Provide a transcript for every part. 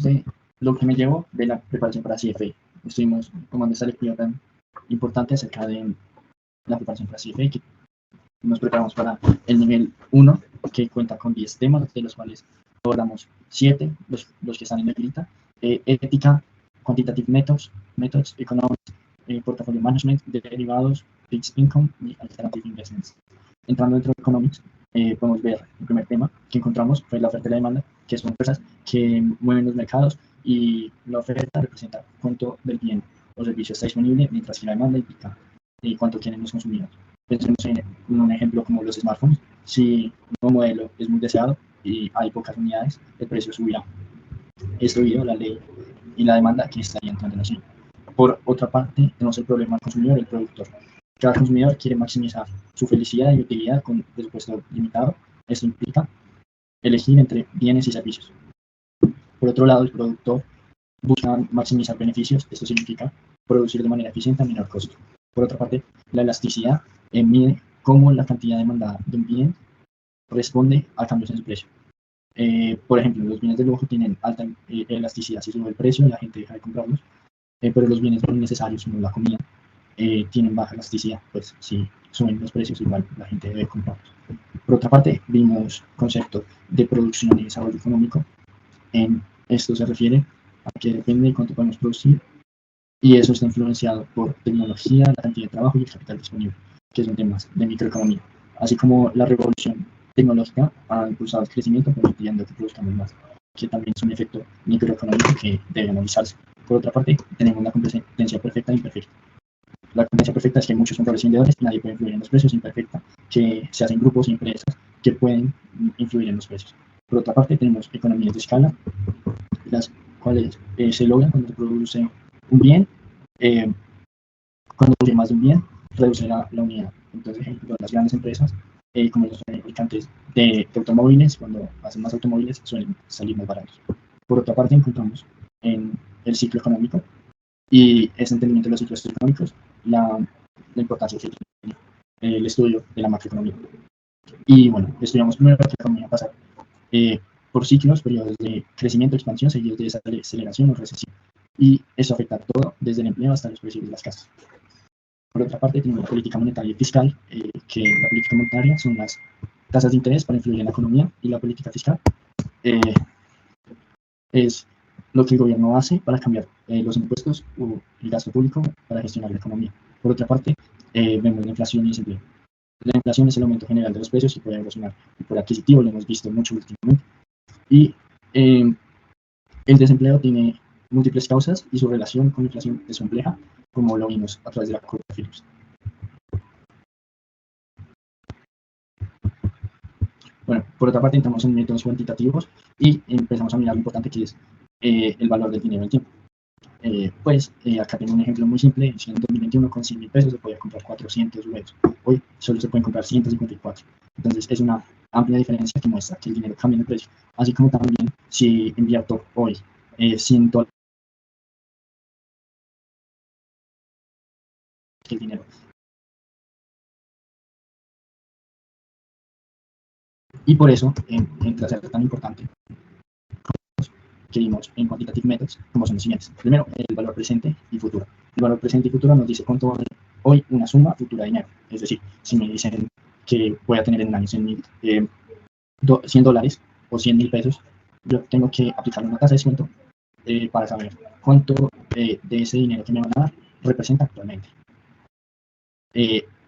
de lo que me llevo de la preparación para CFA. Estuvimos tomando esta lectura tan importante acerca de la preparación para CFA, que nos preparamos para el nivel 1, que cuenta con 10 temas, de los cuales abordamos 7, los que están en negrita: ética, quantitative methods, economics, portfolio management, derivados, fixed income y alternative investments. Entrando dentro de economics, podemos ver el primer tema que encontramos fue la oferta y la demanda, que son fuerzas que mueven los mercados, y la oferta representa cuánto del bien o servicio está disponible, mientras que la demanda indica cuánto quieren los consumidores. Pensemos en un ejemplo como los smartphones. Si un modelo es muy deseado y hay pocas unidades, el precio subirá. Esto debido a la ley y la demanda que estaría entrando en así. Por otra parte, tenemos el problema del consumidor y el productor. Cada consumidor quiere maximizar su felicidad y utilidad con presupuesto limitado. Esto implica elegir entre bienes y servicios. Por otro lado, el productor busca maximizar beneficios. Esto significa producir de manera eficiente a menor costo. Por otra parte, la elasticidad mide cómo la cantidad demandada de un bien responde a cambios en su precio. Por ejemplo, los bienes de lujo tienen alta elasticidad. Si sube el precio, la gente deja de comprarlos, pero los bienes no necesarios, como la comida, tienen baja elasticidad. Pues si suben los precios, igual la gente debe comprarlos. Por otra parte, vimos concepto de producción y desarrollo económico. En esto se refiere a que depende de cuánto podemos producir, y eso está influenciado por tecnología, la cantidad de trabajo y el capital disponible, que son temas de microeconomía. Así como la revolución tecnológica ha impulsado el crecimiento, permitiendo que produzcamos más, que también es un efecto microeconómico que debe analizarse. Por otra parte, tenemos la competencia perfecta e imperfecta. La competencia perfecta es que hay muchos compradores y vendedores y nadie puede influir en los precios. Imperfecta, que se hacen grupos y empresas que pueden influir en los precios. Por otra parte, tenemos economías de escala, las cuales se logran cuando se produce un bien. Cuando produce más de un bien, reduce la unidad. Entonces, ejemplo, las grandes empresas, como los fabricantes de automóviles, cuando hacen más automóviles, suelen salir más baratos. Por otra parte, encontramos en el ciclo económico y ese entendimiento de los ciclos económicos la importancia que tiene el estudio de la macroeconomía. Y bueno, estudiamos primero que la economía pasa por ciclos, periodos de crecimiento, expansión, seguidos de desaceleración o recesión. Y eso afecta a todo, desde el empleo hasta los precios de las casas. Por otra parte, tenemos la política monetaria y fiscal, que la política monetaria son las tasas de interés para influir en la economía, y la política fiscal es lo que el gobierno hace para cambiar los impuestos o el gasto público para gestionar la economía. Por otra parte, vemos la inflación y desempleo. La inflación es el aumento general de los precios y puede evolucionar por adquisitivo, lo hemos visto mucho últimamente. Y el desempleo tiene múltiples causas y su relación con la inflación es compleja, como lo vimos a través de la curva de Phillips. Bueno, por otra parte, entramos en métodos cuantitativos y empezamos a mirar lo importante que es el valor del dinero en el tiempo. Acá tengo un ejemplo muy simple. En 2021, con 100.000 pesos se podía comprar 400 huevos. Hoy solo se pueden comprar 154. Entonces, es una amplia diferencia que muestra que el dinero cambia de precio. Así como también, si invierto hoy $100, el dinero. Y por eso entra a ser tan importante que vimos en Quantitative Methods, como son los siguientes. Primero, el valor presente y futuro. El valor presente y futuro nos dice cuánto vale hoy una suma futura de dinero. Es decir, si me dicen que voy a tener en un año $100 o 100.000 pesos, yo tengo que aplicarle una tasa de descuento para saber cuánto de ese dinero que me van a dar representa actualmente.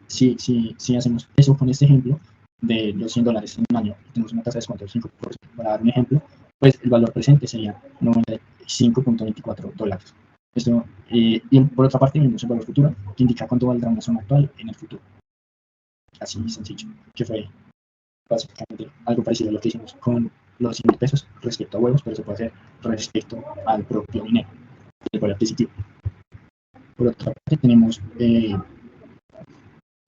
Si hacemos eso con este ejemplo de los $100 en un año, tenemos una tasa de descuento del 5%, para dar un ejemplo, pues el valor presente sería $95.24. Esto, y por otra parte, vemos el valor futuro, que indica cuánto valdrá una suma actual en el futuro. Así sencillo, que fue básicamente algo parecido a lo que hicimos con los 100.000 pesos respecto a huevos, pero se puede hacer respecto al propio dinero, el poder adquisitivo. Por otra parte, tenemos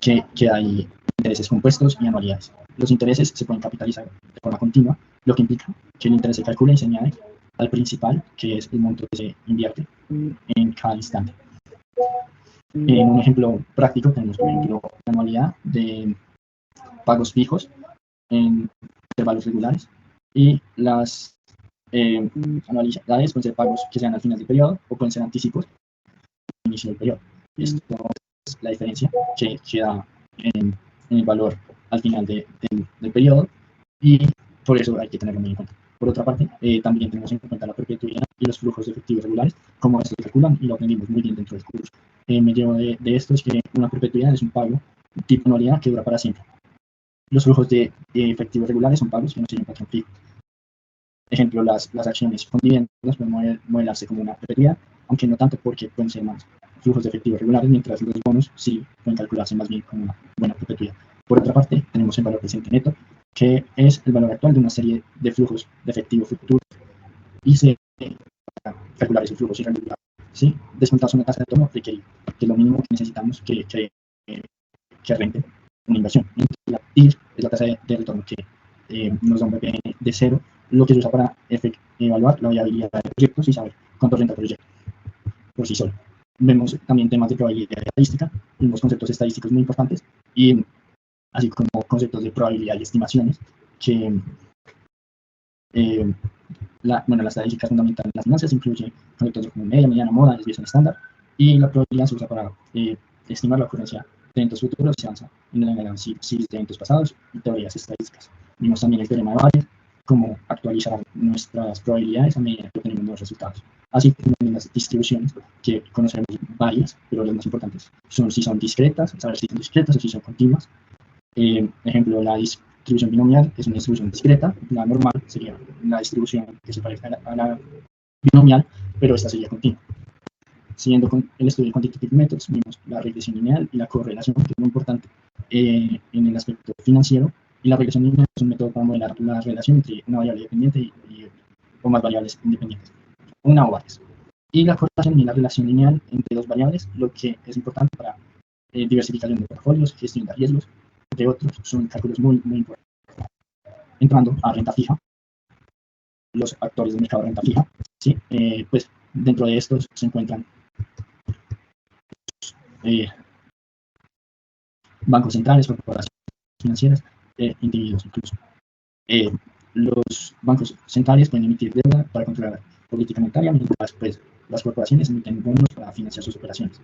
que hay intereses compuestos y anualidades. Los intereses se pueden capitalizar de forma continua, lo que implica que el interés se calcula y se añade al principal, que es el monto que se invierte en cada instante. En un ejemplo práctico tenemos, por ejemplo, la anualidad de pagos fijos en intervalos regulares y las anualidades pueden ser pagos que sean al final del periodo o pueden ser anticipos al inicio del periodo. Esto es la diferencia que da en el valor al final del periodo y por eso hay que tenerlo muy en cuenta. Por otra parte, también tenemos en cuenta la perpetuidad y los flujos de efectivos regulares, cómo estos se calculan y lo aprendimos muy bien dentro del curso. Me llevo de esto es que una perpetuidad es un pago tipo anualidad que dura para siempre. Los flujos de efectivos regulares son pagos que no siguen patrón fijo. Ejemplo, las acciones con dividendos pueden modelarse como una perpetuidad, aunque no tanto porque pueden ser más flujos de efectivos regulares, mientras los bonos sí pueden calcularse más bien como una buena perpetuidad. Por otra parte, tenemos el valor presente neto, que es el valor actual de una serie de flujos de efectivo futuro y se para calcular esos flujos irregulares, ¿sí? Descontados una tasa de retorno requerido, que es lo mínimo que necesitamos que rente una inversión. La TIR es la tasa de retorno que nos da un BPN de cero, lo que se usa para evaluar la viabilidad de proyectos y saber cuánto renta el proyecto por sí solo. Vemos también temas de probabilidad estadística, unos conceptos estadísticos muy importantes, y así como conceptos de probabilidad y estimaciones, que la estadística fundamental en las finanzas incluye conceptos como media, mediana, moda, desviación estándar, y la probabilidad se usa para estimar la ocurrencia de eventos futuros, se avanza en el análisis de eventos pasados y teorías estadísticas. Vimos también el teorema de Bayes, cómo actualizar nuestras probabilidades a medida que obtenemos nuevos resultados. Así como las distribuciones, que conoceremos varias, pero las más importantes son si son discretas, saber si son discretas o si son continuas. Ejemplo, la distribución binomial es una distribución discreta, la normal sería una distribución que se parezca a la binomial, pero esta sería continua. Siguiendo con el estudio de quantitative methods, vimos la regresión lineal y la correlación, que es muy importante en el aspecto financiero, y la regresión lineal es un método para modelar la relación entre una variable dependiente o más variables independientes, una o varias. Y la correlación y la relación lineal entre dos variables, lo que es importante para diversificación de portafolios, gestión de riesgos, entre otros, son cálculos muy, muy importantes. Entrando a renta fija, los actores del mercado de renta fija, ¿sí? Pues dentro de estos se encuentran bancos centrales, corporaciones financieras, individuos incluso. Los bancos centrales pueden emitir deuda para controlar política monetaria, mientras pues, las corporaciones emiten bonos para financiar sus operaciones.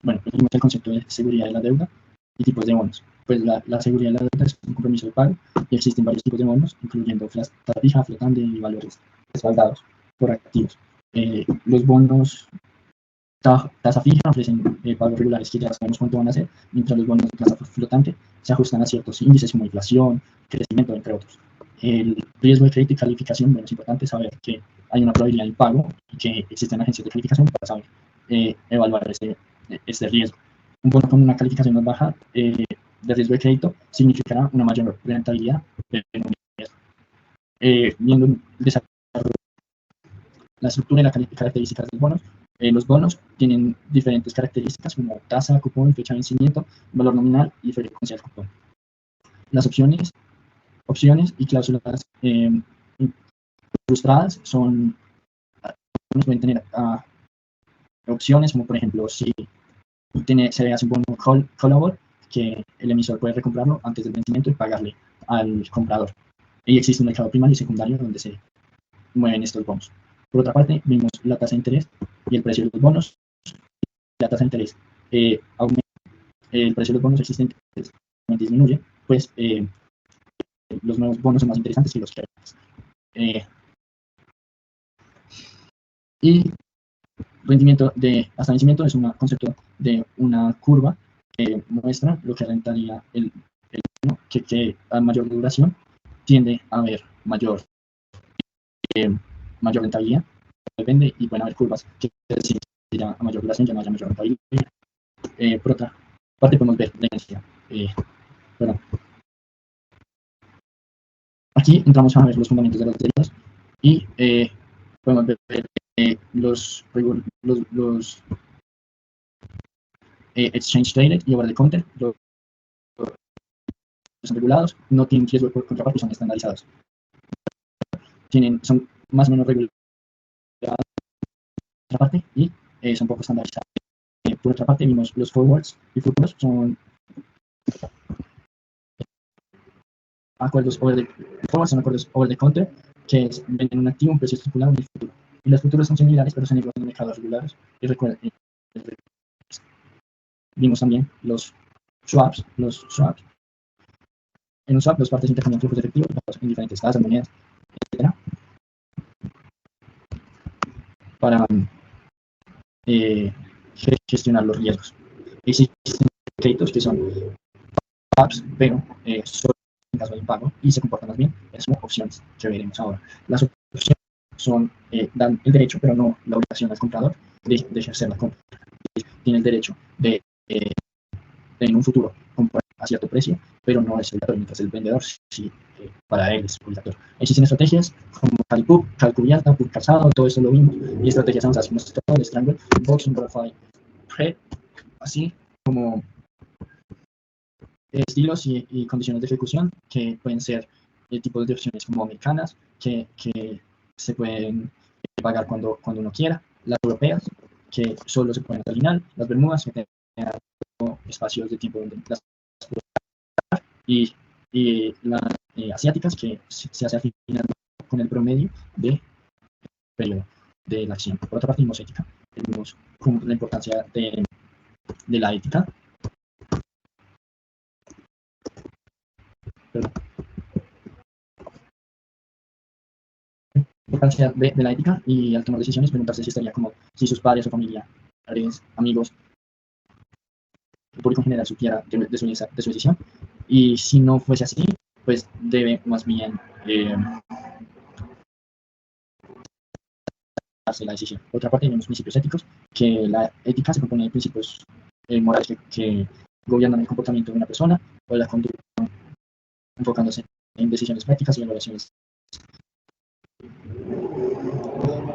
Bueno, tenemos el concepto de seguridad de la deuda y tipos de bonos. Pues la seguridad de la deuda es un compromiso de pago y existen varios tipos de bonos, incluyendo tasa fija, flotante y valores respaldados por activos. Los bonos tasa fija ofrecen pagos regulares que ya sabemos cuánto van a ser, mientras los bonos de tasa flotante se ajustan a ciertos índices como inflación, crecimiento, entre otros. El riesgo de crédito y calificación, bueno, es importante saber que hay una probabilidad de impago y que existen agencias de calificación para saber evaluar este riesgo. Un bono con una calificación más baja de riesgo de crédito significará una mayor rentabilidad, pero no viendo el desarrollo, la estructura y las características de los bonos. Los bonos tienen diferentes características como tasa, cupón, fecha de vencimiento, valor nominal y frecuencia del cupón. Las opciones y cláusulas frustradas pueden tener opciones como por ejemplo si se hace un bono callable, que el emisor puede recomprarlo antes del vencimiento y pagarle al comprador. Y existe un mercado primario y secundario donde se mueven estos bonos. Por otra parte, vimos la tasa de interés y el precio de los bonos. La tasa de interés aumenta, el precio de los bonos existentes disminuye, pues los nuevos bonos son más interesantes que los que y rendimiento hasta vencimiento es un concepto de una curva que muestra lo que rentaría el bono, que a mayor duración tiende a haber mayor rentabilidad, depende, y pueden haber curvas que si ya a mayor duración ya no haya mayor rentabilidad. Por otra parte podemos ver la energía. Bueno, aquí entramos a ver los fundamentos de los derivados y podemos ver los exchange traded y over the counter, los son regulados, no tienen riesgo por contraparte y son estandarizados. Son más o menos regulados por otra parte y son poco estandarizados. Por otra parte vimos los forwards y futuros, son acuerdos forwards son acuerdos over the counter que es vender un activo a un precio estipulado en el futuro. Y los futuros son similares, pero son negocios en mercados regulados. Y recuerden, vimos también los swaps. En un swap, las partes intercambian flujos de efectivo en diferentes tasas, monedas, etcétera, para gestionar los riesgos. Existen créditos que son swaps, pero solo en caso de impago y se comportan más bien como opciones que veremos ahora. Las opciones son, dan el derecho, pero no la obligación al comprador de ejercer la compra. Tiene el derecho de en un futuro comprar a cierto precio, pero no es obligatorio, mientras el vendedor sí, para él es obligatorio. Existen estrategias como calcubierta, put calzado, todo eso lo vimos, y estrategias avanzadas como el strangle, boxing, butterfly, prep, así como estilos y condiciones de ejecución que pueden ser tipos de opciones como americanas, que se pueden pagar cuando uno quiera, las europeas, que solo se pueden hacer al final, las bermudas, que tengan espacios de tiempo donde las y, las asiáticas, que se hace al final con el promedio de periodo de la acción. Por otra parte, vimos ética, vimos la importancia de la ética. Perdón. Importancia de la ética y al tomar decisiones preguntarse si estaría como si sus padres o familia, amigos, el público en general supiera de su decisión, y si no fuese así, pues debe más bien darse la decisión. Por otra parte, tenemos principios éticos, que la ética se compone de principios morales que gobiernan el comportamiento de una persona o la conducta, enfocándose en decisiones prácticas y evaluaciones.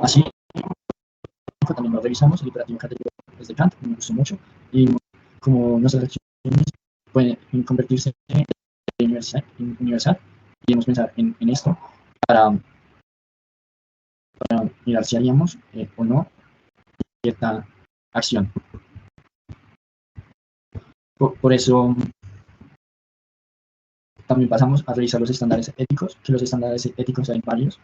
Así, también lo revisamos, el imperativo categórico es de Kant, me gustó mucho, y como nuestras acciones pueden convertirse en universal, y debemos pensar en esto para mirar si haríamos o no cierta acción. Por eso también pasamos a revisar los estándares éticos, que los estándares éticos hay varios,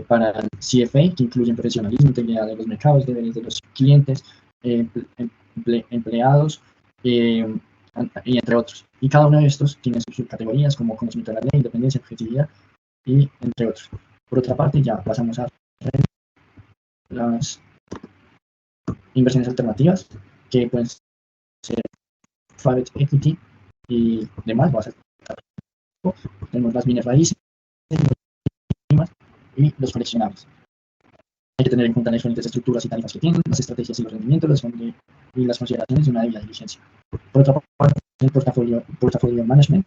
para el CFA, que incluyen profesionalismo, integridad de los mercados, deberes de los clientes, empleados, y entre otros. Y cada uno de estos tiene sus subcategorías como conocimiento de la ley, independencia, objetividad, y entre otros. Por otra parte, ya pasamos a las inversiones alternativas, que pueden ser private equity y demás. Tenemos las bienes raíces y los coleccionables. Hay que tener en cuenta las diferentes estructuras y tarifas que tienen, las estrategias y los rendimientos, y las consideraciones de una debida diligencia. Por otra parte, el portafolio management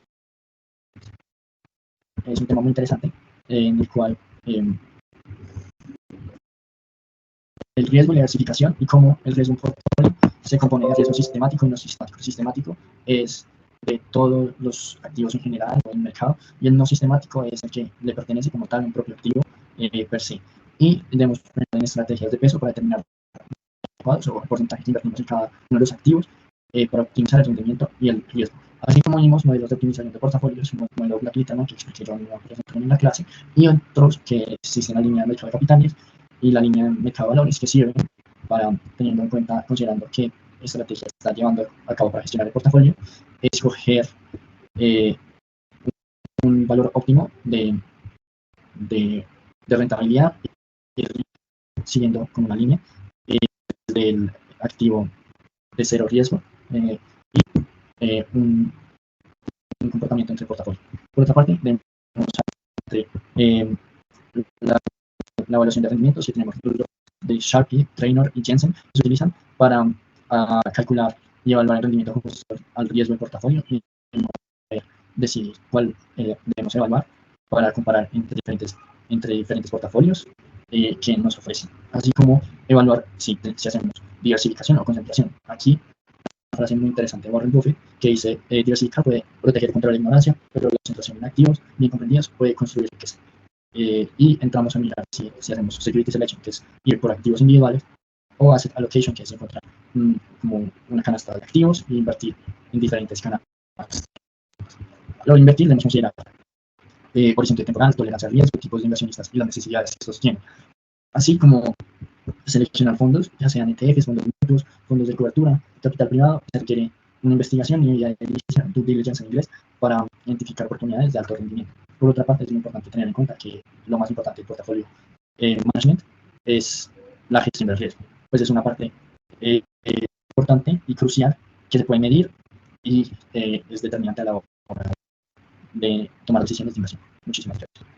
es un tema muy interesante, en el cual el riesgo y la diversificación, y cómo el riesgo en portafolio se compone de riesgo sistemático y no sistemático. Sistemático es de todos los activos en general o en el mercado, y el no sistemático es el que le pertenece como tal a un propio activo per se. Y debemos poner en estrategias de peso para determinar adecuados o porcentajes que invertimos en cada uno de los activos para optimizar el rendimiento y el riesgo. Así como vimos modelos de optimización de portafolios, como el modelo Black-Little, que expliqué yo en la clase, y otros que existen en la línea de mercado de capitales y la línea de mercado de valores, que sirven para, teniendo en cuenta, considerando qué estrategia está llevando a cabo para gestionar el portafolio, escoger un valor óptimo de rentabilidad, siguiendo con una línea del activo de cero riesgo y un comportamiento entre portafolio. Por otra parte, tenemos la evaluación de rendimientos, que tenemos de Sharpe, Traynor y Jensen, que se utilizan para calcular y evaluar el rendimiento justo al riesgo del portafolio y decidir cuál debemos evaluar para comparar entre diferentes portafolios que nos ofrecen, así como evaluar si hacemos diversificación o concentración. Aquí una frase muy interesante de Warren Buffett que dice: diversificar puede proteger contra la ignorancia, pero la concentración en activos bien comprendidos puede construir riqueza. Y entramos a mirar si hacemos security selection, que es ir por activos individuales, o asset allocation, que es encontrar como una canasta de activos y invertir en diferentes canastas. Lo de invertir debemos considerar horizonte temporal, tolerancia al riesgo, tipos de inversionistas y las necesidades que estos tienen, así como seleccionar fondos, ya sean ETFs, fondos mutuos, fondos de cobertura, capital privado. Se requiere una investigación y due diligence en inglés para identificar oportunidades de alto rendimiento. Por otra parte, es muy importante tener en cuenta que lo más importante del portafolio management es la gestión del riesgo, pues es una parte importante y crucial que se puede medir y es determinante a la hora de tomar decisiones de inversión. Muchísimas gracias.